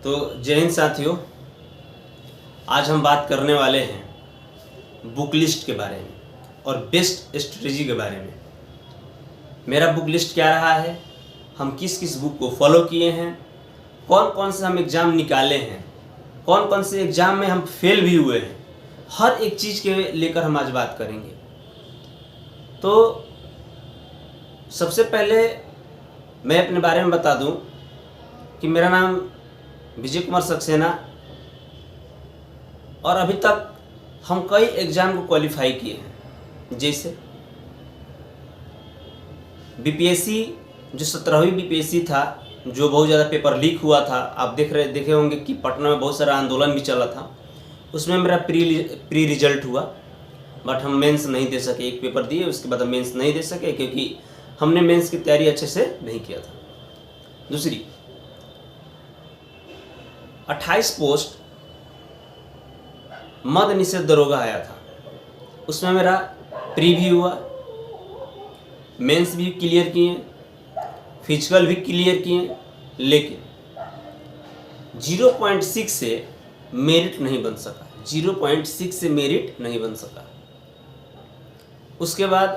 तो जय हिंद साथियों, आज हम बात करने वाले हैं बुक लिस्ट के बारे में और बेस्ट स्ट्रेटजी के बारे में। मेरा बुक लिस्ट क्या रहा है, हम किस किस बुक को फॉलो किए हैं, कौन कौन से हम एग्ज़ाम निकाले हैं, कौन कौन से एग्ज़ाम में हम फेल भी हुए हैं, हर एक चीज़ के लेकर हम आज बात करेंगे। तो सबसे पहले मैं अपने बारे में बता दूं कि मेरा नाम विजय कुमार सक्सेना और अभी तक हम कई एग्ज़ाम को क्वालिफाई किए हैं। जैसे बीपीएससी जो 17वीं बीपीएससी था, जो बहुत ज़्यादा पेपर लीक हुआ था, आप देखे होंगे कि पटना में बहुत सारा आंदोलन भी चला था। उसमें मेरा प्री रिजल्ट हुआ, बट हम मेंस नहीं दे सके। एक पेपर दिए, उसके बाद हम मेंस नहीं दे सके क्योंकि हमने मेंस की तैयारी अच्छे से नहीं किया था। दूसरी 28 पोस्ट मद निषेध दरोगा आया था, उसमें मेरा प्री भी हुआ, मेंस भी क्लियर किए, फिजिकल भी क्लियर किए, लेकिन 0.6 से मेरिट नहीं बन सका। 0.6 से मेरिट नहीं बन सका। उसके बाद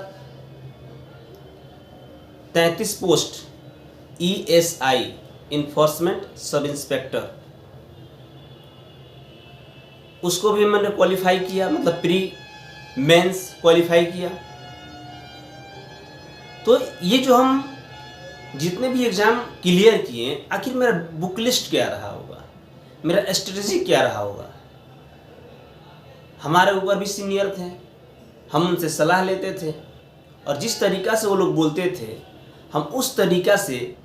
33 post ESI enforcement sub inspector, उसको भी मैंने क्वालिफाई किया, मतलब प्री मेंस क्वालिफाई किया। तो ये जो हम जितने भी एग्ज़ाम क्लियर किए, आखिर मेरा बुक लिस्ट क्या रहा होगा, मेरा स्ट्रेटजी क्या रहा होगा। हमारे ऊपर भी सीनियर थे, हम उनसे सलाह लेते थे और जिस तरीक़ा से वो लोग बोलते थे, हम उस तरीक़ा से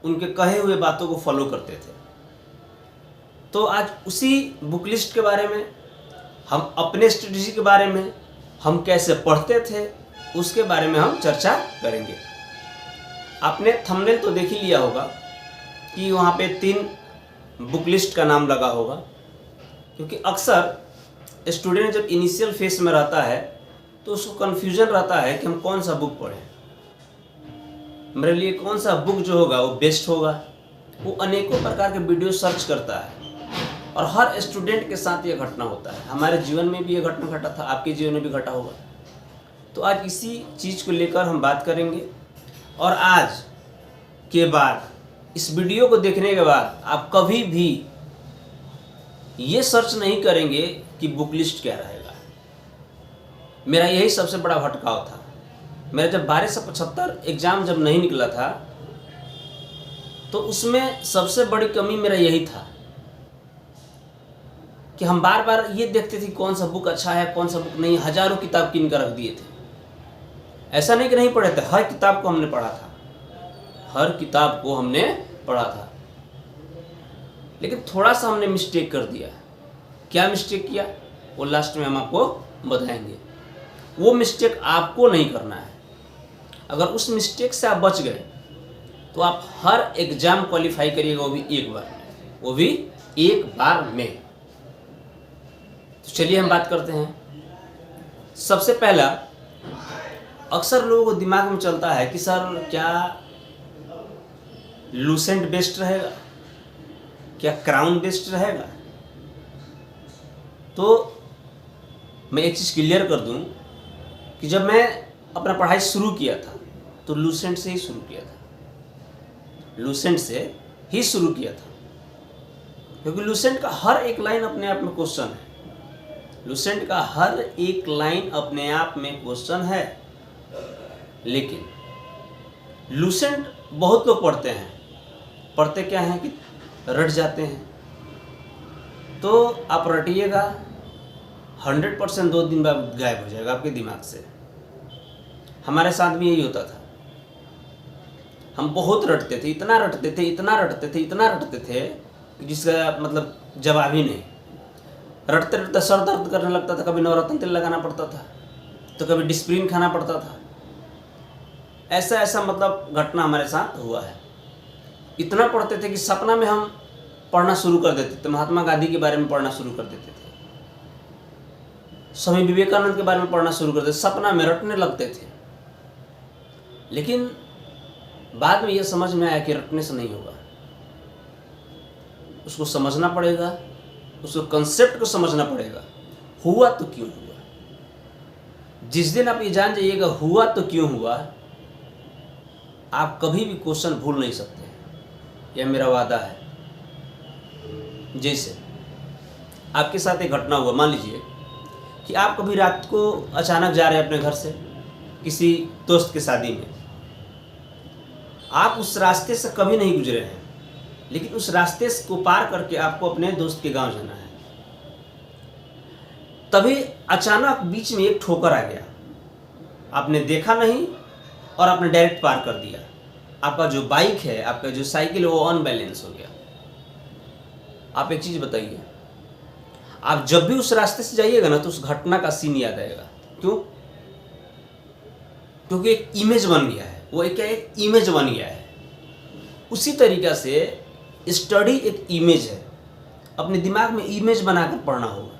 उनके कहे हुए बातों को फॉलो करते थे। तो आज उसी बुक लिस्ट के बारे में, हम अपने स्ट्रेटजी के बारे में, हम कैसे पढ़ते थे, उसके बारे में हम चर्चा करेंगे। आपने थंबनेल तो देख ही लिया होगा कि वहाँ पे 3 बुक लिस्ट का नाम लगा होगा, क्योंकि अक्सर स्टूडेंट जब इनिशियल फेज में रहता है तो उसको कन्फ्यूजन रहता है कि हम कौन सा बुक पढ़ें, मेरे लिए कौन सा बुक जो होगा वो बेस्ट होगा। वो अनेकों प्रकार के वीडियो सर्च करता है और हर स्टूडेंट के साथ ये घटना होता है। हमारे जीवन में भी ये घटना घटा था, आपके जीवन में भी घटा होगा। तो आज इसी चीज़ को लेकर हम बात करेंगे और आज के बाद, इस वीडियो को देखने के बाद आप कभी भी ये सर्च नहीं करेंगे कि बुक लिस्ट क्या रहेगा। मेरा यही सबसे बड़ा भटकाव था। मेरा जब 1275 एग्ज़ाम जब नहीं निकला था, तो उसमें सबसे बड़ी कमी मेरा यही था कि हम बार बार ये देखते थे कौन सा बुक अच्छा है, कौन सा बुक नहीं। हज़ारों किताब किन कर रख दिए थे। ऐसा नहीं कि नहीं पढ़े थे, हर किताब को हमने पढ़ा था, हर किताब को हमने पढ़ा था। लेकिन थोड़ा सा हमने मिस्टेक कर दिया। क्या मिस्टेक किया वो लास्ट में हम आपको बताएंगे। वो मिस्टेक आपको नहीं करना है। अगर उस मिस्टेक से आप बच गए तो आप हर एग्ज़ाम क्वालिफाई करिएगा, वो भी एक बार में, वो भी एक बार में। तो चलिए हम बात करते हैं। सबसे पहला, अक्सर लोगों को दिमाग में चलता है कि सर क्या लूसेंट बेस्ट रहेगा, क्या क्राउन बेस्ट रहेगा। तो मैं एक चीज़ क्लियर कर दूं कि जब मैं अपना पढ़ाई शुरू किया था तो लूसेंट से ही शुरू किया था, लूसेंट से ही शुरू किया था, क्योंकि लूसेंट का हर एक लाइन अपने आप में क्वेश्चन है। लूसेंट का हर एक लाइन अपने आप में क्वेश्चन है। लेकिन लूसेंट बहुत लोग पढ़ते हैं, पढ़ते क्या हैं कि रट जाते हैं। तो आप रटिएगा, 100% 2 दिन बाद गायब हो जाएगा आपके दिमाग से। हमारे साथ भी यही होता था। हम बहुत रटते थे, इतना रटते थे, इतना रटते थे, इतना रटते थे कि जिसका मतलब जवाब ही नहीं। रटते रटते सर दर्द करने लगता था, कभी नवरत्न तेल लगाना पड़ता था, तो कभी डिस्प्रिन खाना पड़ता था। ऐसा मतलब घटना हमारे साथ हुआ है। इतना पढ़ते थे कि सपना में हम पढ़ना शुरू कर देते थे, महात्मा गांधी के बारे में पढ़ना शुरू कर देते थे, स्वामी विवेकानंद के बारे में पढ़ना शुरू कर देते, सपना में रटने लगते थे। लेकिन बाद में यह समझ में आया कि रटने से नहीं होगा। उसको समझना पड़ेगा, उसको कंसेप्ट को समझना पड़ेगा। हुआ तो क्यों हुआ? जिस दिन आप ये जान जाइएगा हुआ तो क्यों हुआ, आप कभी भी क्वेश्चन भूल नहीं सकते हैं। यह मेरा वादा है। जैसे आपके साथ एक घटना हुआ, मान लीजिए कि आप कभी रात को अचानक जा रहे हैं अपने घर से किसी दोस्त की शादी में। आप उस रास्ते से कभी नहीं गुजरे हैं, लेकिन उस रास्ते को पार करके आपको अपने दोस्त के गांव जाना है। तभी अचानक बीच में एक ठोकर आ गया, आपने देखा नहीं और आपने डायरेक्ट पार कर दिया। आपका जो बाइक है, आपका जो साइकिल है, वो अनबैलेंस हो गया। आप एक चीज बताइए, आप जब भी उस रास्ते से जाइएगा ना तो उस घटना का सीन याद आएगा। क्यों? क्योंकि एक इमेज बन गया है, वो एक इमेज बन गया है। उसी तरीका से स्टडी एक इमेज है, अपने दिमाग में इमेज बनाकर पढ़ना होगा।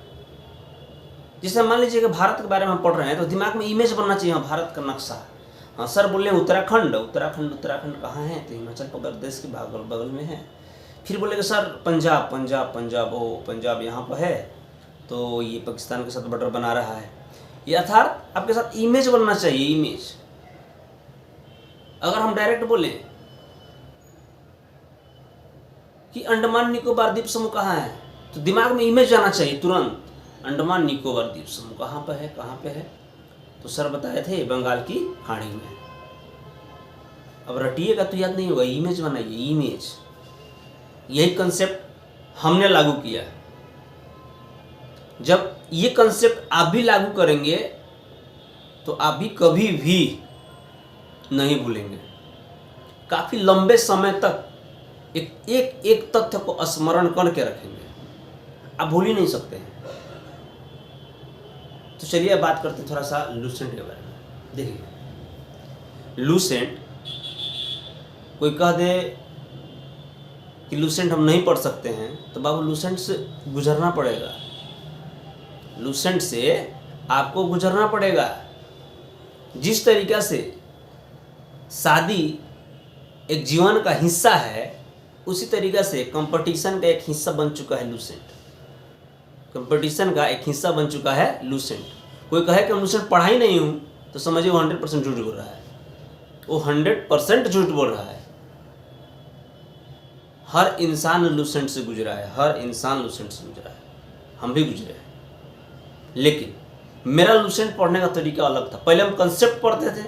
जैसे मान लीजिए कि भारत के बारे में हम पढ़ रहे हैं तो दिमाग में इमेज बनना चाहिए। हाँ, भारत का नक्शा। हाँ सर बोले उत्तराखंड, उत्तराखंड उत्तराखंड कहाँ है? तो हिमाचल प्रदेश के बगल में है। फिर बोलेगा सर पंजाब, पंजाब पंजाब ओ पंजाब यहाँ पर है, तो ये पाकिस्तान के साथ बॉर्डर बना रहा है। ये अर्थात आपके साथ इमेज बनना चाहिए, इमेज। अगर हम डायरेक्ट बोलें कि अंडमान निकोबार द्वीप समूह कहाँ है, तो दिमाग में इमेज आना चाहिए तुरंत। अंडमान निकोबार द्वीप समूह कहाँ पर है, कहाँ पे है? तो सर बताए थे बंगाल की खाड़ी में। अब रटिएगा तो याद नहीं होगा, इमेज बनाइए, इमेज। यही कंसेप्ट हमने लागू किया। जब ये कंसेप्ट आप भी लागू करेंगे तो आप भी कभी भी नहीं भूलेंगे। काफी लंबे समय तक एक तथ्य को स्मरण करके रखेंगे, आप भूल ही नहीं सकते हैं। तो चलिए अब बात करते हैं थोड़ा सा लूसेंट के बारे में। देखिए लूसेंट, कोई कह दे कि लूसेंट हम नहीं पढ़ सकते हैं, तो बाबू लूसेंट से गुजरना पड़ेगा। लूसेंट से आपको गुजरना पड़ेगा। जिस तरीका से शादी एक जीवन का हिस्सा है, उसी तरीका से कंपटीशन का एक हिस्सा बन चुका है लूसेंट। कंपटीशन का एक हिस्सा बन चुका है लूसेंट। कोई कहे कि मैं लूसेंट पढ़ा ही नहीं हूँ, तो समझिए वो 100% झूठ बोल रहा है। वो 100% झूठ बोल रहा है। हर इंसान लूसेंट से गुजरा है, हर इंसान लूसेंट से गुजरा है, हम भी गुजरे हैं। लेकिन मेरा लूसेंट पढ़ने का तरीका अलग था। पहले हम कंसेप्ट पढ़ते थे,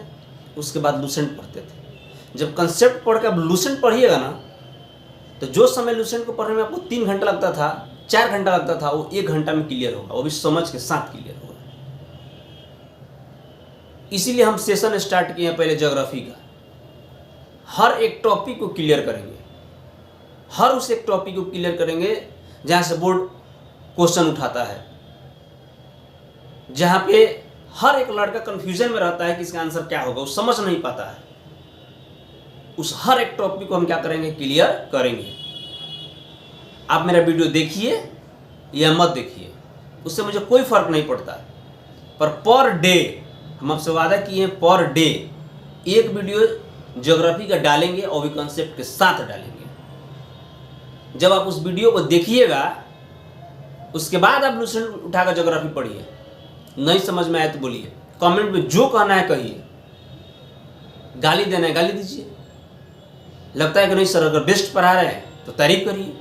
उसके बाद लूसेंट पढ़ते थे। जब कंसेप्ट पढ़ के अब लूसेंट पढ़िएगा ना, तो जो समय लूसेंट को पढ़ने में आपको 3 घंटा लगता था, 4 घंटा लगता था, वो 1 घंटा में क्लियर होगा, वो भी समझ के साथ क्लियर होगा। इसीलिए हम सेशन स्टार्ट किए हैं पहले ज्योग्राफी का। हर एक टॉपिक को क्लियर करेंगे, हर उस एक टॉपिक को क्लियर करेंगे जहाँ से बोर्ड क्वेश्चन उठाता है, जहाँ पे हर एक लड़का कंफ्यूजन में रहता है कि इसका आंसर क्या होगा, वो समझ नहीं पाता है। उस हर एक टॉपिक को हम क्या करेंगे, क्लियर करेंगे। आप मेरा वीडियो देखिए या मत देखिए, उससे मुझे कोई फर्क नहीं पड़ता, पर डे हम आपसे वादा किए हैं, पर डे एक वीडियो ज्योग्राफी का डालेंगे और भी कंसेप्ट के साथ डालेंगे। जब आप उस वीडियो को देखिएगा, उसके बाद आप लूसेंट उठाकर ज्योग्राफी पढ़िए। नहीं समझ में आए तो बोलिए, कमेंट में जो कहना है कहिए। गाली देना है गाली दीजिए, लगता है कि नहीं सर अगर बेस्ट पढ़ा रहे हैं तो तारीफ करिए,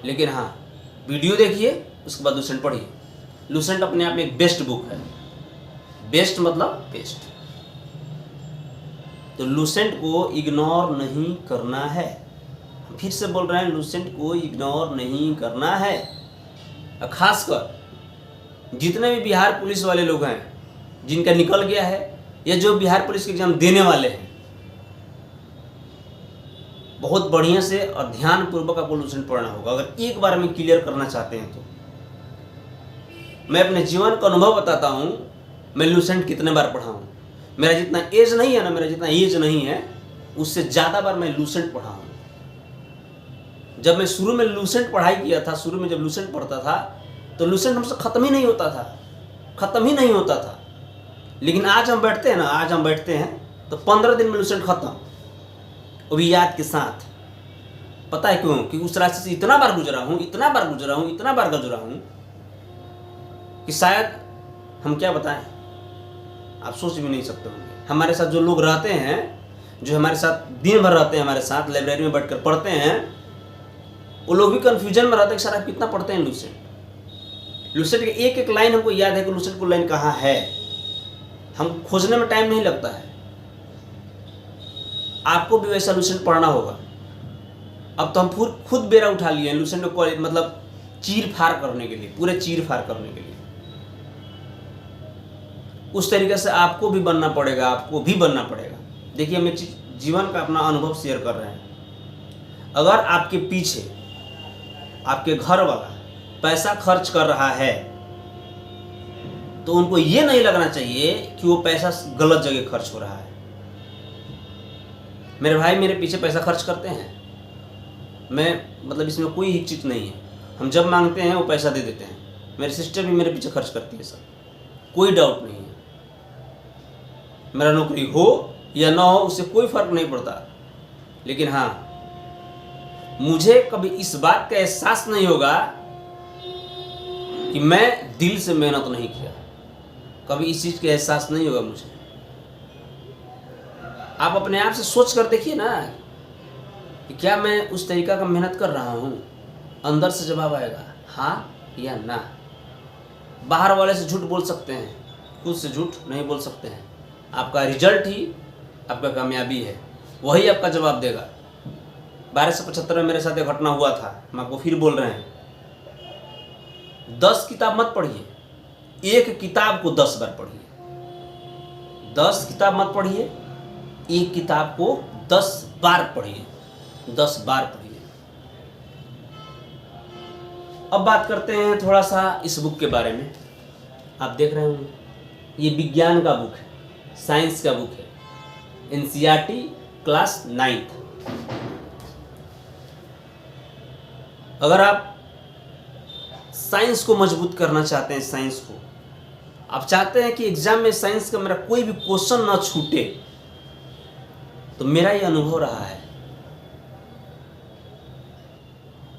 लेकिन हाँ वीडियो देखिए, उसके बाद लूसेंट पढ़िए। लूसेंट अपने आप में एक बेस्ट बुक है। बेस्ट मतलब बेस्ट। तो लूसेंट को इग्नोर नहीं करना है। फिर से बोल रहे हैं, लूसेंट को इग्नोर नहीं करना है। खासकर जितने भी बिहार पुलिस वाले लोग हैं जिनका निकल गया है, या जो बिहार पुलिस के एग्जाम देने वाले हैं, बहुत बढ़िया से और ध्यान पूर्वक आपको लूसेंट पढ़ना होगा अगर एक बार में क्लियर करना चाहते हैं तो। मैं अपने जीवन का अनुभव बताता हूँ, मैं लूसेंट कितने बार पढ़ा हूँ। मेरा जितना एज नहीं है ना, मेरा जितना एज नहीं है, उससे ज़्यादा बार मैं लूसेंट पढ़ा हूँ। जब मैं शुरू में लूसेंट पढ़ाई किया था, शुरू में जब लूसेंट पढ़ता था, तो लूसेंट हमसे ख़त्म ही नहीं होता था, ख़त्म ही नहीं होता था। लेकिन आज हम बैठते हैं ना, आज हम बैठते हैं तो 15 दिन में लूसेंट ख़त्म, वो भी याद के साथ। पता है क्यों? क्योंकि उस रास्ते से इतना बार गुजरा हूँ, इतना बार गुजरा हूँ, इतना बार गुजरा हूँ कि शायद हम क्या बताएं, आप सोच भी नहीं सकते होंगे। हमारे साथ जो लोग रहते हैं, जो हमारे साथ दिन भर रहते हैं, हमारे साथ लाइब्रेरी में बैठकर पढ़ते हैं, वो लोग भी कन्फ्यूजन में रहते हैं कि सर आप कितना पढ़ते हैं लुसेंट। लुसेंट के एक एक लाइन हमको याद है कि लुसेंट को लाइन कहाँ है, हम खोजने में टाइम नहीं लगता है। आपको भी वैसा लुसेंट पढ़ना होगा। अब तो हम खुद बेरा उठा लिए हैं लुसेंट को मतलब चीर फाड़ करने के लिए, पूरे चीर फाड़ करने के लिए। उस तरीके से आपको भी बनना पड़ेगा, आपको भी बनना पड़ेगा। देखिए, हम एक जीवन का अपना अनुभव शेयर कर रहे हैं। अगर आपके पीछे आपके घर वाला पैसा खर्च कर रहा है तो उनको ये नहीं लगना चाहिए कि वो पैसा गलत जगह खर्च हो रहा है। मेरे भाई मेरे पीछे पैसा खर्च करते हैं, मैं मतलब इसमें कोई हिचकिच नहीं है। हम जब मांगते हैं वो पैसा दे देते हैं। मेरी सिस्टर भी मेरे पीछे खर्च करती है, सर, कोई डाउट नहीं है। मेरा नौकरी हो या ना हो उससे कोई फर्क नहीं पड़ता। लेकिन हाँ, मुझे कभी इस बात का एहसास नहीं होगा कि मैं दिल से मेहनत नहीं किया। कभी इस चीज़ का एहसास नहीं होगा मुझे। आप अपने आप से सोच कर देखिए ना कि क्या मैं उस तरीका का मेहनत कर रहा हूँ। अंदर से जवाब आएगा हाँ या ना। बाहर वाले से झूठ बोल सकते हैं, खुद से झूठ नहीं बोल सकते हैं। आपका रिजल्ट ही आपका कामयाबी है, वही आपका जवाब देगा। 1275 में मेरे साथ एक घटना हुआ था, हम आपको फिर बोल रहे हैं, 10 किताब मत पढ़िए, एक किताब को 10 बार पढ़िए। 10 किताब मत पढ़िए, एक किताब को 10 बार पढ़िए, 10 बार पढ़िए। अब बात करते हैं थोड़ा सा इस बुक के बारे में। आप देख रहे होंगे, ये विज्ञान का बुक है, साइंस का बुक है, एनसीईआरटी क्लास 9th। अगर आप साइंस को मजबूत करना चाहते हैं, साइंस को आप चाहते हैं कि एग्जाम में साइंस का मेरा कोई भी क्वेश्चन ना छूटे, तो मेरा ये अनुभव रहा है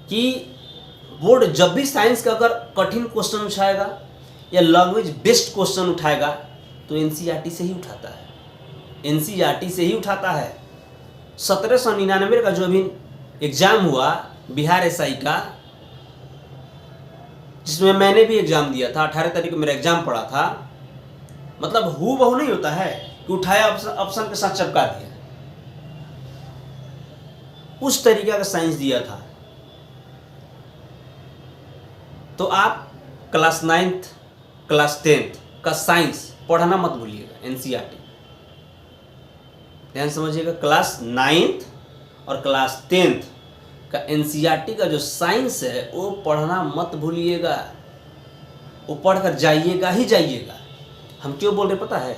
कि बोर्ड जब भी साइंस का अगर कठिन क्वेश्चन उठाएगा या लैंग्वेज बेस्ड क्वेश्चन उठाएगा तो एनसीईआरटी से ही उठाता है, एनसीईआरटी से ही उठाता है। 1799 का जो अभी एग्जाम हुआ बिहार एसआई का, जिसमें मैंने भी एग्जाम दिया था, 18 तारीख को मेरा एग्जाम पड़ा था, मतलब हूबहू नहीं होता है कि उठाया ऑप्शन के साथ चिपका दिया, उस तरीके का साइंस दिया था। तो आप क्लास 9th क्लास 10th का साइंस पढ़ना मत भूलिएगा, एनसीईआरटी ध्यान समझिएगा। क्लास 9th और क्लास 10th का एनसीईआरटी का जो साइंस है वो पढ़ना मत भूलिएगा, वो पढ़कर जाइएगा ही जाइएगा। हम क्यों बोल रहे पता है?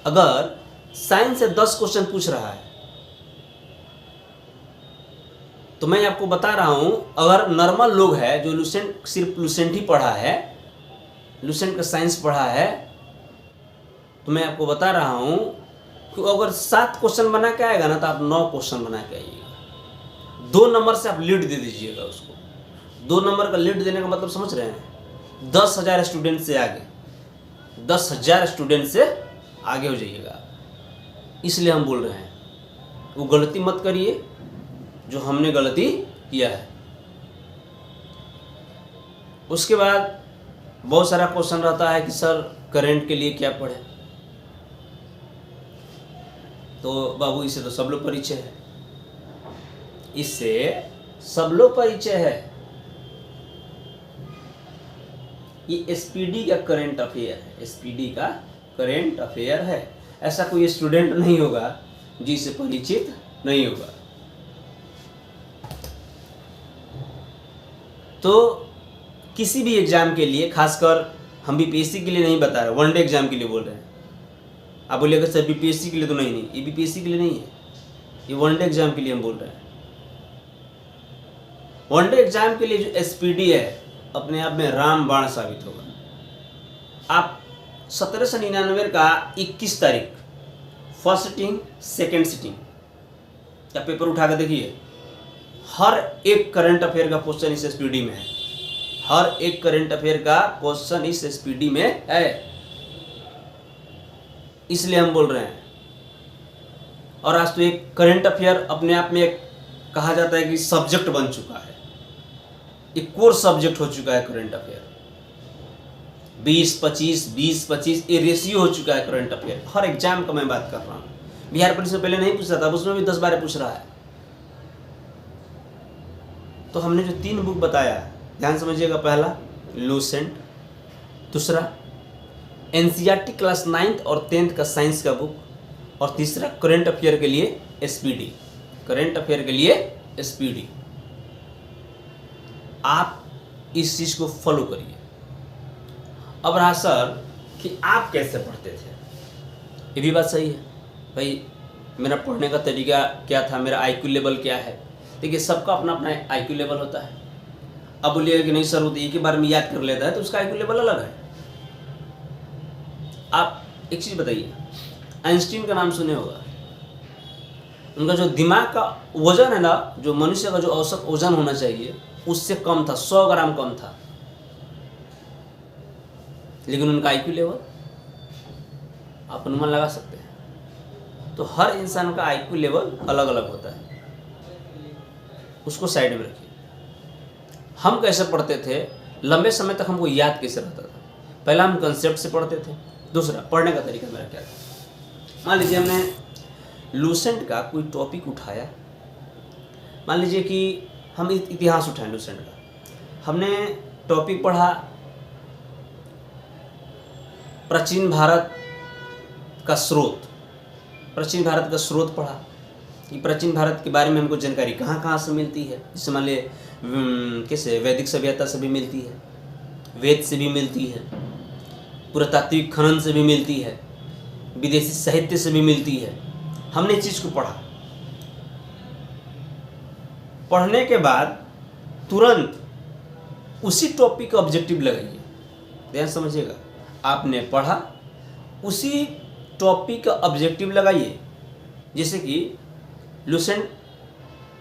अगर साइंस से 10 क्वेश्चन पूछ रहा है तो मैं आपको बता रहा हूं, अगर नॉर्मल लोग हैं जो लुसेंट सिर्फ लुसेंट ही पढ़ा है, लुसेंट का साइंस पढ़ा है, तो मैं आपको बता रहा हूं कि अगर 7 क्वेश्चन बना के आएगा ना तो आप 9 क्वेश्चन बना के आइएगा। 2 नंबर से आप लीड दे दीजिएगा उसको। 2 नंबर का लीड देने का मतलब समझ रहे हैं? 10,000 स्टूडेंट से आगे, 10,000 स्टूडेंट से आगे हो जाइएगा। इसलिए हम बोल रहे हैं वो गलती मत करिए जो हमने गलती किया है। उसके बाद बहुत सारा क्वेश्चन रहता है कि सर करंट के लिए क्या पढ़े, तो बाबू इससे तो सब लोग परिचय है, इससे सब लोग परिचय है। ये एसपीडी का करंट अफेयर है, एसपीडी का करंट अफेयर है। ऐसा कोई स्टूडेंट नहीं होगा जिससे परिचित नहीं होगा। तो किसी भी एग्जाम के लिए, खासकर हम बीपीएससी के लिए नहीं बता रहे, वनडे एग्जाम के लिए बोल रहे हैं। आप बोलिएगा सर बीपीएससी के लिए तो नहीं, ये बीपीएससी के लिए नहीं है, ये वनडे एग्जाम के लिए हम बोल रहे हैं। वनडे एग्जाम के लिए जो एसपीडी है अपने आप में रामबाण साबित होगा। आप 1799 का 21 तारीख फर्स्ट सिटिंग सेकेंड सिटिंग का पेपर उठा कर देखिए, हर एक करंट अफेयर का क्वेश्चन इस एसपीडी में है, हर एक करंट अफेयर का क्वेश्चन इस एसपीडी में है, इसलिए हम बोल रहे हैं। और आज तो एक करंट अफेयर अपने आप में एक कहा जाता है कि सब्जेक्ट बन चुका है, एक कोर सब्जेक्ट हो चुका है करंट अफेयर। 20-25 ये रेशियो हो चुका है करंट अफेयर। हर एग्जाम का मैं बात कर रहा हूँ। बिहार पुलिस में पहले नहीं पूछ रहा था, उसमें भी 10 बार पूछ रहा है। तो हमने जो 3 बुक बताया, ध्यान समझिएगा। पहला लूसेंट, दूसरा एनसीईआरटी क्लास 9th और 10th का साइंस का बुक, और तीसरा करंट अफेयर के लिए एसपीडी, करंट अफेयर के लिए एसपीडी। आप इस चीज़ को फॉलो करिए। अब रहा सर कि आप कैसे पढ़ते थे, ये भी बात सही है भाई। मेरा पढ़ने का तरीका क्या था, मेरा आईक्यू लेवल क्या है। देखिए, सबका अपना अपना आईक्यू लेवल होता है। अब बोलिएगा कि नहीं सर, वो तो एक ही बार में याद कर लेता है, तो उसका आईक्यू लेवल अलग है। आप एक चीज़ बताइए, आइंस्टीन का नाम सुने होगा। उनका जो दिमाग का वजन है ना, जो मनुष्य का जो औसत वजन होना चाहिए उससे कम था, 100 ग्राम कम था, लेकिन उनका आईक्यू लेवल आप अनुमान लगा सकते हैं। तो हर इंसान का आईक्यू लेवल अलग अलग होता है, उसको साइड में रखिए। हम कैसे पढ़ते थे, लंबे समय तक हमको याद कैसे रहता था। पहला हम कंसेप्ट से पढ़ते थे, दूसरा पढ़ने का तरीका मेरा क्या था। मान लीजिए हमने लूसेंट का कोई टॉपिक उठाया, मान लीजिए कि हम इतिहास उठाएं लूसेंट का। हमने टॉपिक पढ़ा प्राचीन भारत का स्रोत, प्राचीन भारत का स्रोत पढ़ा कि प्राचीन भारत के बारे में हमको जानकारी कहाँ कहाँ से मिलती है। जैसे मान लीजिए कैसे वैदिक सभ्यता से भी मिलती है, वेद से भी मिलती है, पुरातात्विक खनन से भी मिलती है, विदेशी साहित्य से भी मिलती है। हमने इस चीज़ को पढ़ा। पढ़ने के बाद तुरंत उसी टॉपिक का ऑब्जेक्टिव लगाइए। ध्यान समझिएगा, आपने पढ़ा, उसी टॉपिक का ऑब्जेक्टिव लगाइए। जैसे कि लूसेंट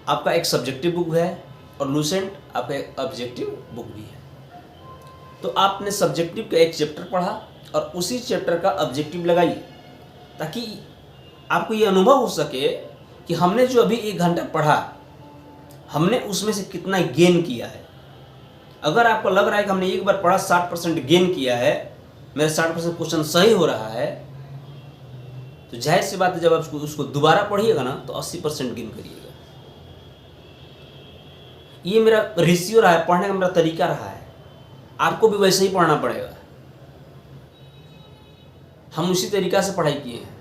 आपका एक सब्जेक्टिव बुक है और लूसेंट आपका एक ऑब्जेक्टिव बुक भी है। तो आपने सब्जेक्टिव का एक चैप्टर पढ़ा और उसी चैप्टर का ऑब्जेक्टिव लगाइए, ताकि आपको ये अनुभव हो सके कि हमने जो अभी 1 घंटा पढ़ा, हमने उसमें से कितना गेन किया है। अगर आपको लग रहा है कि हमने एक बार पढ़ा 60% गेन किया है, मेरा 60% क्वेश्चन सही हो रहा है, तो जाहिर सी बात है जब आप उसको दोबारा पढ़िएगा ना तो 80% गेन करिएगा। ये मेरा रेशियो रहा है, पढ़ने का मेरा तरीका रहा है। आपको भी वैसे ही पढ़ना पड़ेगा। हम उसी तरीका से पढ़ाई किए हैं।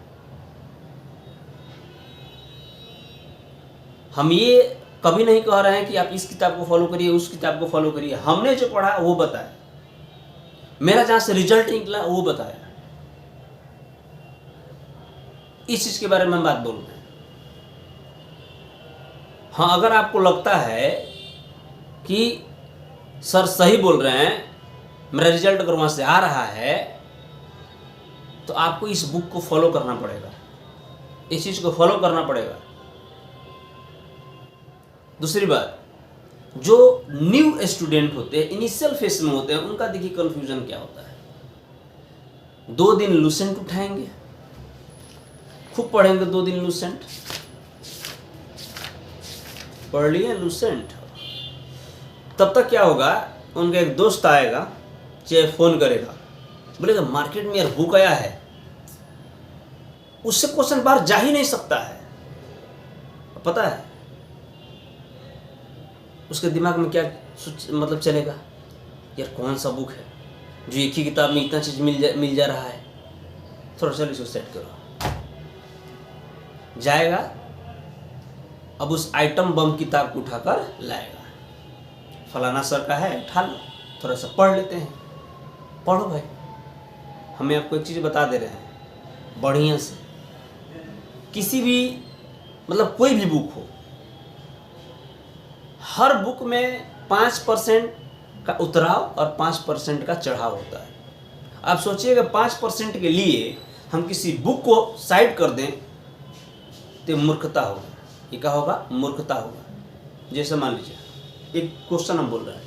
हम ये कभी नहीं कह रहे हैं कि आप इस किताब को फॉलो करिए, उस किताब को फॉलो करिए। हमने जो पढ़ा वो बताया, मेरा जहां से रिजल्ट निकला वो बताया। इस चीज के बारे में हम बात बोल रहे हैं। हाँ, अगर आपको लगता है कि सर सही बोल रहे हैं, मेरा रिजल्ट अगर वहां से आ रहा है, तो आपको इस बुक को फॉलो करना पड़ेगा, इस चीज को फॉलो करना पड़ेगा। दूसरी बात, जो न्यू स्टूडेंट होते हैं, इनिशियल फेज में होते हैं, उनका देखिए कंफ्यूजन क्या होता है। 2 दिन लूसेंट उठाएंगे, खूब पढ़ेंगे 2 दिन लूसेंट, पढ़ लिए लूसेंट। तब तक क्या होगा, उनका एक दोस्त आएगा, चाहे फ़ोन करेगा, बोलेगा मार्केट में यार बुक आया है, उससे क्वेश्चन बाहर जा ही नहीं सकता है। पता है उसके दिमाग में क्या मतलब चलेगा, यार कौन सा बुक है जो एक ही किताब में इतना चीज़ मिल जा रहा है, थोड़ा चलो इसको सेट करो। जाएगा, अब उस आइटम बम किताब को उठाकर लाएगा, फलाना सर का है, उठा लो, थोड़ा सा पढ़ लेते हैं। पढ़ो भाई, हमें आपको एक चीज़ बता दे रहे हैं बढ़िया से। किसी भी मतलब कोई भी बुक हो, हर बुक में 5% का उतराव और 5% का चढ़ाव होता है। आप सोचिएगा 5% के लिए हम किसी बुक को साइड कर दें तो मूर्खता होगा। ये क्या होगा? मूर्खता होगा। जैसे मान लीजिए एक क्वेश्चन हम बोल रहे हैं,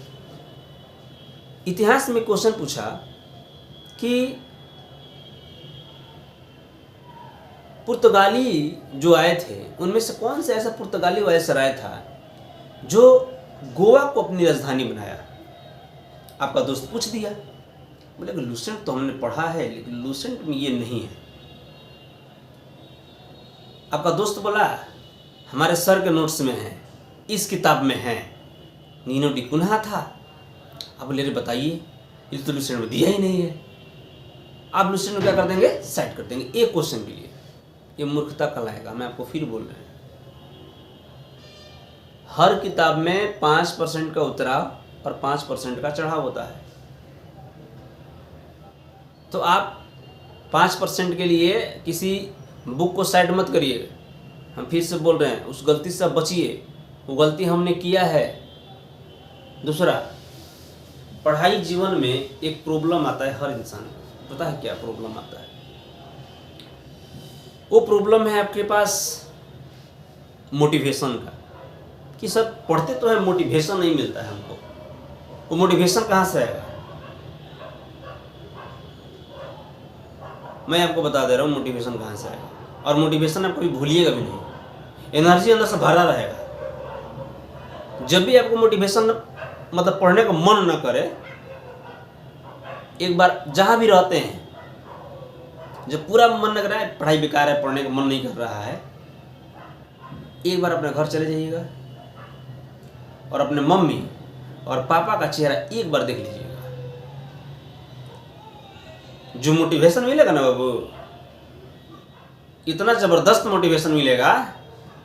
इतिहास में क्वेश्चन पूछा कि पुर्तगाली जो आए थे उनमें से कौन सा ऐसा पुर्तगाली वायसराय था जो गोवा को अपनी राजधानी बनाया। आपका दोस्त पूछ दिया, बोले कि लूसेंट तो हमने पढ़ा है लेकिन लूसेंट में ये नहीं है। आपका दोस्त बोला हमारे सर के नोट्स में है, इस किताब में है, नीनो डी कुन्हा था। आप बोले अरे बताइए, ये तो लूसेंट में दिया ही नहीं है। आप लूसेंट में क्या कर देंगे, साइड कर देंगे एक क्वेश्चन के लिए। ये मूर्खता कहलाएगा। मैं आपको फिर बोल रहा हूँ, हर किताब में 5% का उतराव और 5% का चढ़ाव होता है। तो आप 5% के लिए किसी बुक को साइड मत करिए। हम फिर से बोल रहे हैं, उस गलती से बचिए, वो गलती हमने किया है। दूसरा, पढ़ाई जीवन में एक प्रॉब्लम आता है हर इंसान को। पता है क्या प्रॉब्लम आता है? वो प्रॉब्लम है आपके पास मोटिवेशन का, कि सर पढ़ते तो है, मोटिवेशन नहीं मिलता है हमको। वो मोटिवेशन कहाँ से आएगा? मैं आपको बता दे रहा हूँ मोटिवेशन कहाँ से आएगा। और मोटिवेशन आप कभी भूलिएगा भी नहीं, एनर्जी अंदर से भरा रहेगा। जब भी आपको मोटिवेशन मतलब पढ़ने का मन न करे, एक बार जहाँ भी रहते हैं, जब पूरा मन लग रहा है पढ़ाई बेकार है, पढ़ने का मन नहीं कर रहा है, एक बार अपने घर चले जाइएगा और अपने मम्मी और पापा का चेहरा एक बार देख लीजिएगा। जो मोटिवेशन मिलेगा ना बाबू, इतना जबरदस्त मोटिवेशन मिलेगा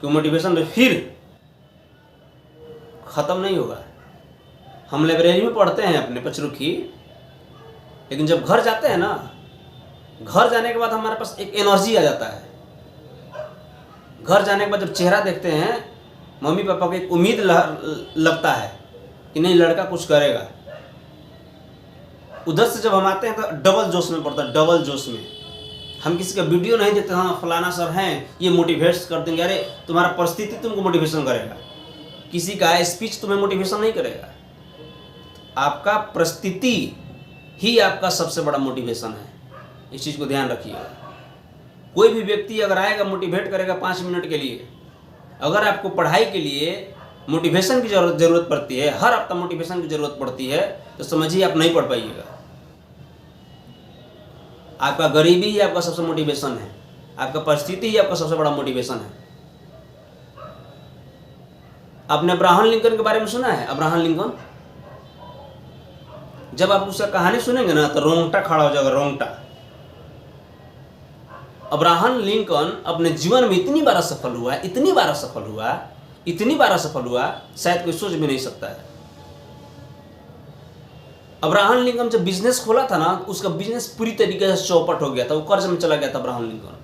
कि मोटिवेशन फिर खत्म नहीं होगा। हम लाइब्रेरी में पढ़ते हैं अपने पचरुखी, लेकिन जब घर जाते हैं ना, घर जाने के बाद हमारे पास एक एनर्जी आ जाता है। घर जाने के बाद जब चेहरा देखते हैं मम्मी पापा को, एक उम्मीद लगता है कि नहीं लड़का कुछ करेगा। उधर से जब हम आते हैं तो डबल जोश में पड़ता है, डबल जोश में। हम किसी का वीडियो नहीं देते, हाँ फलाना सर हैं ये मोटिवेट कर देंगे। अरे तुम्हारा परिस्थिति तुमको मोटिवेशन करेगा, किसी का स्पीच तुम्हें मोटिवेशन नहीं करेगा। आपका परिस्थिति ही आपका सबसे बड़ा मोटिवेशन है। इस चीज़ को ध्यान रखिएगा। कोई भी व्यक्ति अगर आएगा मोटिवेट करेगा 5 मिनट के लिए, अगर आपको पढ़ाई के लिए मोटिवेशन की जरूरत पड़ती है, हर हफ्ता मोटिवेशन की जरूरत पड़ती है, तो समझिए आप नहीं पढ़ पाइएगा। आपका गरीबी ही आपका सबसे मोटिवेशन है, आपका परिस्थिति ही आपका सबसे बड़ा मोटिवेशन है। आपने अब्राहम लिंकन के बारे में सुना है? अब्राहम लिंकन, जब आप उसका कहानी सुनेंगे ना तो रोंगटा खड़ा हो जाएगा, रोंगटा। अब्राहम लिंकन अपने जीवन में इतनी बार सफल हुआ, इतनी बार सफल हुआ, इतनी बार सफल हुआ, शायद कोई सोच भी नहीं सकता है। अब्राहम लिंकन जब बिजनेस खोला था ना, उसका बिजनेस पूरी तरीके से चौपट हो गया था, वो कर्ज में चला गया था अब्राहम लिंकन।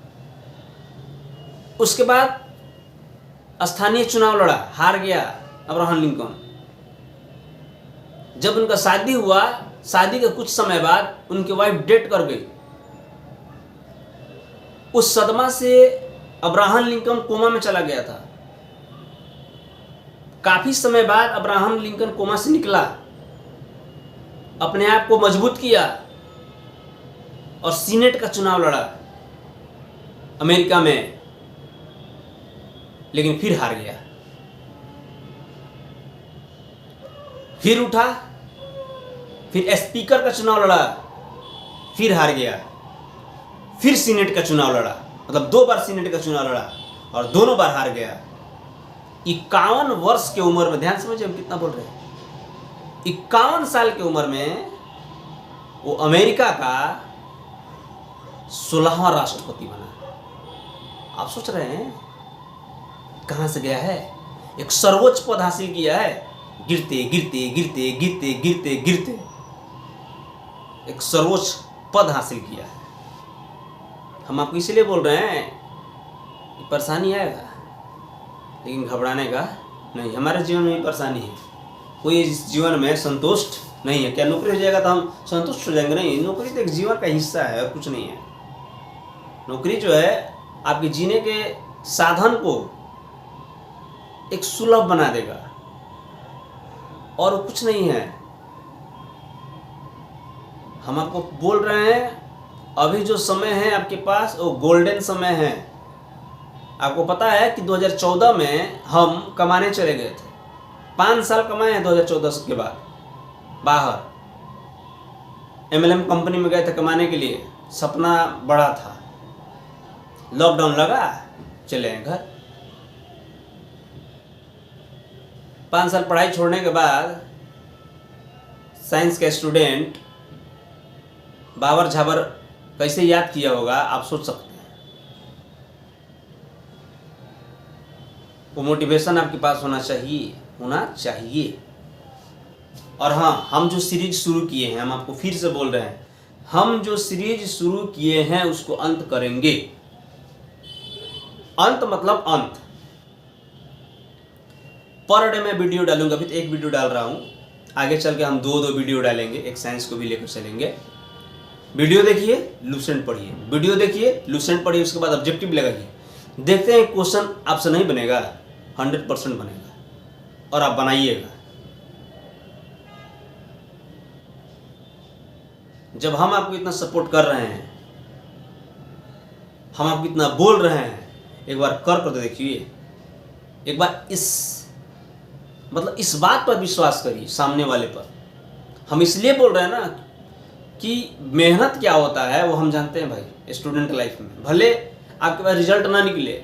उसके बाद स्थानीय चुनाव लड़ा, हार गया अब्राहम लिंकन। जब उनका शादी हुआ, शादी के कुछ समय बाद उनकी वाइफ डेथ कर गई। उस सदमा से अब्राहम लिंकन कोमा में चला गया था। काफी समय बाद अब्राहम लिंकन कोमा से निकला, अपने आप को मजबूत किया और सीनेट का चुनाव लड़ा अमेरिका में, लेकिन फिर हार गया। फिर उठा, फिर स्पीकर का चुनाव लड़ा, फिर हार गया। फिर सीनेट का चुनाव लड़ा, मतलब 2 बार सीनेट का चुनाव लड़ा और दोनों बार हार गया। 51 वर्ष की उम्र में, ध्यान समझिए हम कितना बोल रहे हैं, 51 साल की उम्र में वो अमेरिका का 16वां राष्ट्रपति बना। आप सोच रहे हैं कहां से गया है? एक सर्वोच्च पद हासिल किया है, गिरते गिरते गिरते गिरते गिरते गिरते एक सर्वोच्च पद हासिल किया है। हम आपको इसलिए बोल रहे हैं कि परेशानी आएगा, लेकिन घबराने का नहीं। हमारे जीवन में भी परेशानी है, कोई इस जीवन में संतुष्ट नहीं है। क्या नौकरी हो जाएगा तो हम संतुष्ट हो जाएंगे? नहीं, नौकरी तो एक जीवन का हिस्सा है और कुछ नहीं है। नौकरी जो है आपके जीने के साधन को एक सुलभ बना देगा, और कुछ नहीं है। हम आपको बोल रहे हैं अभी जो समय है आपके पास वो गोल्डन समय है। आपको पता है कि 2014 में हम कमाने चले गए थे, 5 साल कमाए हैं 2014 के बाद। बाहर MLM कंपनी में गए थे कमाने के लिए, सपना बड़ा था। लॉकडाउन लगा, चले आए घर। 5 साल पढ़ाई छोड़ने के बाद साइंस का स्टूडेंट बाबर झाबर कैसे याद किया होगा आप सोच सकते हैं। वो मोटिवेशन आपके पास होना चाहिए। और हाँ, हम जो सीरीज शुरू किए हैं, हम आपको फिर से बोल रहे हैं, हम जो सीरीज शुरू किए हैं उसको अंत करेंगे। अंत मतलब अंत। पर डे मैं वीडियो डालूंगा। अभी तो एक वीडियो डाल रहा हूं, आगे चल के हम दो वीडियो डालेंगे, एक साइंस को भी लेकर चलेंगे। वीडियो देखिए, लूसेंट पढ़िए, वीडियो देखिए, लूसेंट पढ़िए, उसके बाद ऑब्जेक्टिव लगाइए। देखते हैं क्वेश्चन आपसे नहीं बनेगा, 100% बनेगा और आप बनाइएगा। जब हम आपको इतना सपोर्ट कर रहे हैं, हम आपको इतना बोल रहे हैं, एक बार कर देखिए। एक बार इस बात पर विश्वास करिए, सामने वाले पर। हम इसलिए बोल रहे हैं ना कि मेहनत क्या होता है वो हम जानते हैं भाई। स्टूडेंट लाइफ में भले आपके पास रिजल्ट ना निकले,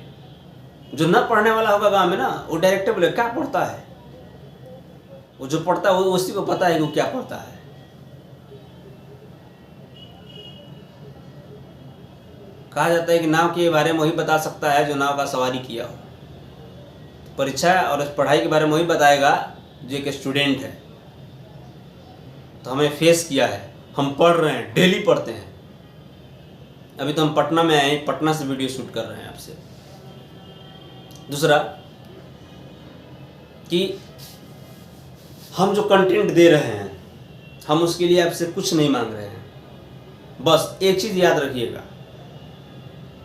जो ना पढ़ने वाला होगा गांव में ना, वो डायरेक्टर बोले क्या पढ़ता है। वो जो पढ़ता है वो उसी को पता है कि वो क्या पढ़ता है। कहा जाता है कि नाव के बारे में वही बता सकता है जो नाव का सवारी किया हो। परीक्षा और पढ़ाई के बारे में वही बताएगा जो एक स्टूडेंट है। तो हमें फेस किया है, हम पढ़ रहे हैं, डेली पढ़ते हैं। अभी तो हम पटना में आए, पटना से वीडियो शूट कर रहे हैं आपसे। दूसरा कि हम जो कंटेंट दे रहे हैं, हम उसके लिए आपसे कुछ नहीं मांग रहे हैं। बस एक चीज याद रखिएगा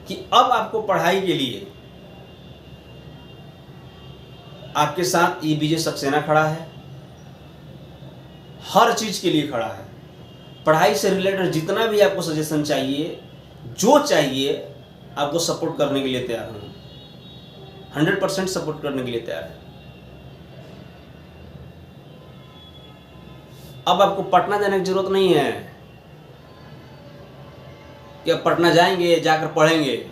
कि अब आपको पढ़ाई के लिए आपके साथ ये विजय सक्सेना खड़ा है, हर चीज के लिए खड़ा है। पढ़ाई से रिलेटेड जितना भी आपको सजेशन चाहिए, जो चाहिए, आपको सपोर्ट करने के लिए तैयार हूं। 100% सपोर्ट करने के लिए तैयार है। अब आपको पटना जाने की जरूरत नहीं है कि अब पटना जाएंगे, जाकर पढ़ेंगे।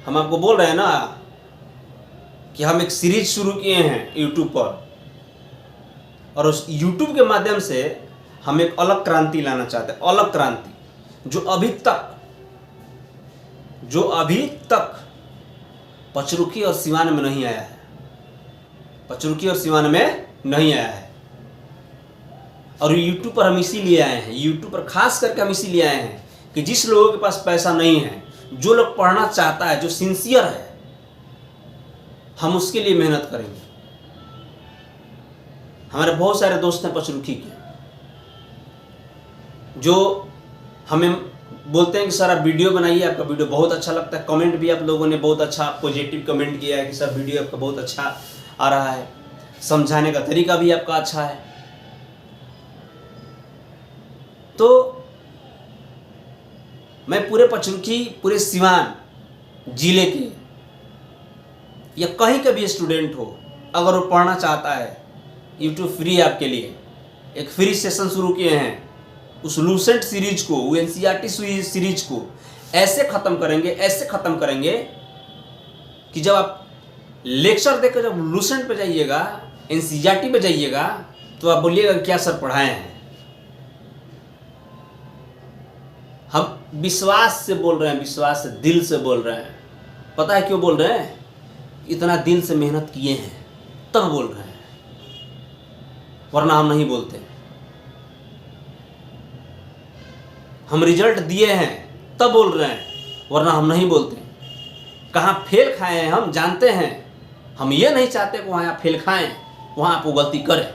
हम आपको बोल रहे हैं ना कि हम एक सीरीज शुरू किए हैं यूट्यूब पर, और उस यूट्यूब के माध्यम से हम एक अलग क्रांति लाना चाहते हैं। अलग क्रांति जो अभी तक पचरुखी और सिवान में नहीं आया है। पचरुखी और सिवान में नहीं आया है। और यूट्यूब पर हम इसीलिए आए हैं, यूट्यूब पर खास करके हम इसीलिए आए हैं कि जिस लोगों के पास पैसा नहीं है, जो लोग पढ़ना चाहता है, जो सिंसियर है, हम उसके लिए मेहनत करेंगे। हमारे बहुत सारे दोस्त हैं पचरुखी के, जो हमें बोलते हैं कि सर आप वीडियो बनाइए, आपका वीडियो बहुत अच्छा लगता है। कमेंट भी आप लोगों ने बहुत अच्छा पॉजिटिव कमेंट किया है कि सर वीडियो आपका बहुत अच्छा आ रहा है, समझाने का तरीका भी आपका अच्छा है। तो मैं पूरे पचरुखी, पूरे सिवान जिले के या कहीं का भी स्टूडेंट हो, अगर वो पढ़ना चाहता है, यूट्यूब फ्री है आपके लिए। एक फ्री सेशन शुरू किए हैं। उस लूसेंट सीरीज को, NCERT सीरीज को ऐसे ख़त्म करेंगे कि जब आप लेक्चर देकर जब लूसेंट पे जाइएगा, NCERT पे जाइएगा, तो आप बोलिएगा क्या सर पढ़ाए हैं। हम विश्वास से बोल रहे हैं, विश्वास से, दिल से बोल रहे हैं। पता है क्यों बोल रहे हैं? इतना दिल से मेहनत किए हैं तब बोल रहे हैं, वरना हम नहीं बोलते। हम रिजल्ट दिए हैं तब बोल रहे हैं, वरना हम नहीं बोलते। कहाँ फेल खाए हैं हम जानते हैं। हम ये नहीं चाहते कि वहाँ आप फेल खाएं, वहाँ आप वो गलती करें।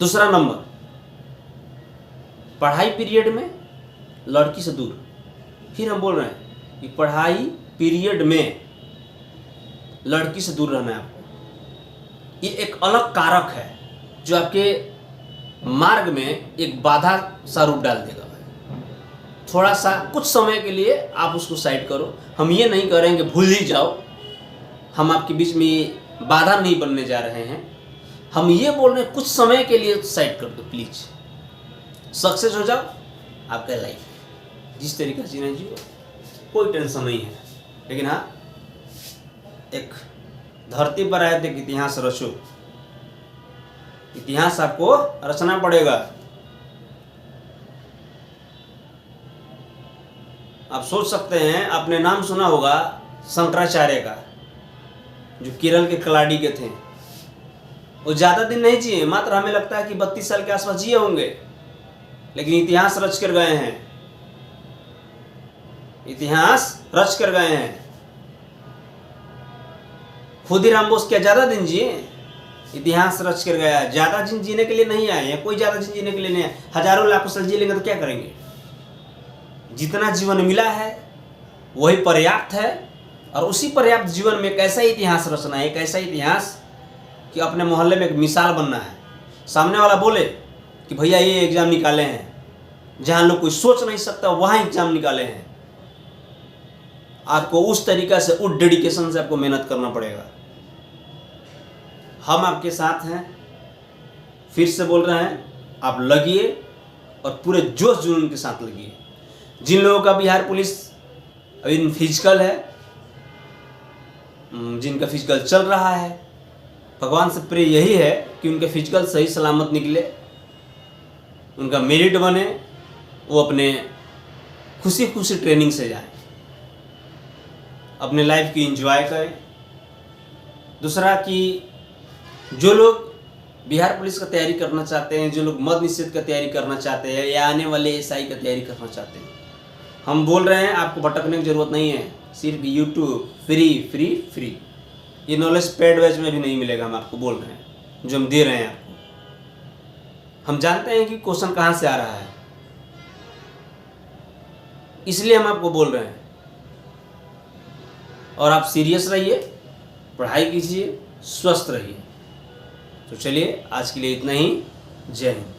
दूसरा नंबर, पढ़ाई पीरियड में लड़की से दूर। फिर हम बोल रहे हैं कि पढ़ाई पीरियड में लड़की से दूर रहना है आपको। ये एक अलग कारक है जो आपके मार्ग में एक बाधा सा रूप डाल देगा। थोड़ा सा कुछ समय के लिए आप उसको साइड करो। हम ये नहीं करेंगे भूल ही जाओ, हम आपके बीच में बाधा नहीं बनने जा रहे हैं। हम ये बोल रहे हैं कुछ समय के लिए साइड कर दो प्लीज, सक्सेस हो जाओ। आपका लाइफ जिस तरीके से जीना जियो, कोई टेंशन नहीं है। लेकिन हाँ, एक धरती पर आए थे कि इतिहास रचो, इतिहास आपको रचना पड़ेगा। आप सोच सकते हैं, आपने नाम सुना होगा शंकराचार्य का, जो केरल के कलाडी के थे। वो ज़्यादा दिन नहीं जिए, मात्र हमें लगता है कि 32 साल के आसपास जिए होंगे, लेकिन इतिहास रच कर गए हैं। इतिहास रच कर गए हैं। खुदीराम बोस क्या ज़्यादा दिन जिए? इतिहास रच कर गया है। ज़्यादा दिन जीने के लिए नहीं आए हैं, कोई ज़्यादा दिन जीने के लिए नहीं आए। हजारों लाखों साल जी लेंगे तो क्या करेंगे? जितना जीवन मिला है वही पर्याप्त है। और उसी पर्याप्त जीवन में एक ऐसा इतिहास रचना है, एक ऐसा इतिहास कि अपने मोहल्ले में एक मिसाल बनना है। सामने वाला बोले कि भैया ये एग्ज़ाम निकाले हैं, जहाँ लोग कोई सोच नहीं सकता वहाँ एग्ज़ाम निकाले हैं। आपको उस तरीक़ा से, उस डेडिकेशन से आपको मेहनत करना पड़ेगा। हम आपके साथ हैं, फिर से बोल रहे हैं, आप लगिए और पूरे जोश जुनून के साथ लगिए। जिन लोगों का बिहार पुलिस अभी फिजिकल है, जिनका फिजिकल चल रहा है, भगवान से प्रे यही है कि उनके फिजिकल सही सलामत निकले, उनका मेरिट बने, वो अपने खुशी खुशी ट्रेनिंग से जाएं, अपने लाइफ की एंजॉय करें। दूसरा कि जो लोग बिहार पुलिस का तैयारी करना चाहते हैं, जो लोग मद्य निषेध का तैयारी करना चाहते हैं या आने वाले एसआई का तैयारी करना चाहते हैं, हम बोल रहे हैं आपको भटकने की ज़रूरत नहीं है। सिर्फ यूट्यूब फ्री फ्री फ्री, ये नॉलेज पेड बैच में भी नहीं मिलेगा। हम आपको बोल रहे हैं, जो हम दे रहे हैं आपको। हम जानते हैं कि क्वेश्चन कहाँ से आ रहा है, इसलिए हम आपको बोल रहे हैं। और आप सीरियस रहिए, पढ़ाई कीजिए, स्वस्थ रहिए। तो चलिए आज के लिए इतना ही। जय हिंद।